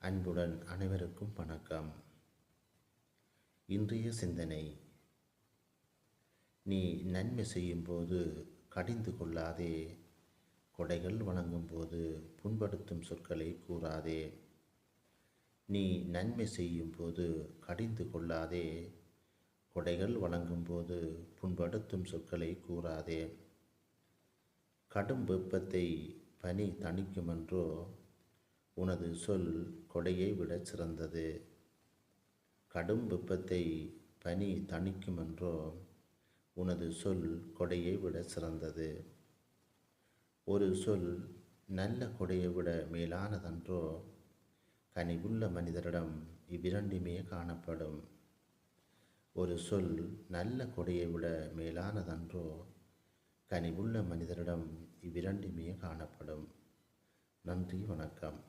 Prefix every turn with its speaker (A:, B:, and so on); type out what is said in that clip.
A: அன்புடன் அனைவருக்கும் வணக்கம். இன்றைய சிந்தனை: நீ நன்மை செய்யும்போது கடிந்து கொள்ளாதே, கொடைகள் வழங்கும்போது புண்படுத்தும் சொற்களை கூறாதே. நீ நன்மை செய்யும்போது கடிந்து கொள்ளாதே, கொடைகள் வழங்கும்போது புண்படுத்தும் சொற்களை கூறாதே. கடும் வெப்பத்தை பனி தணிக்குமென்றோ, உனது சொல் கொடையை விட சிறந்தது. கடும் வெப்பத்தை பனி தணிக்குமென்றோ, உனது சொல் கொடையை விட சிறந்தது. ஒரு சொல் நல்ல கொடையை விட மேலானதன்றோ, கனிவுள்ள மனிதரிடம் இவ்விரண்டுமே காணப்படும். ஒரு சொல் நல்ல கொடையை விட மேலானதன்றோ, கனிவுள்ள மனிதரிடம் இவ்விரண்டுமே காணப்படும். நன்றி, வணக்கம்.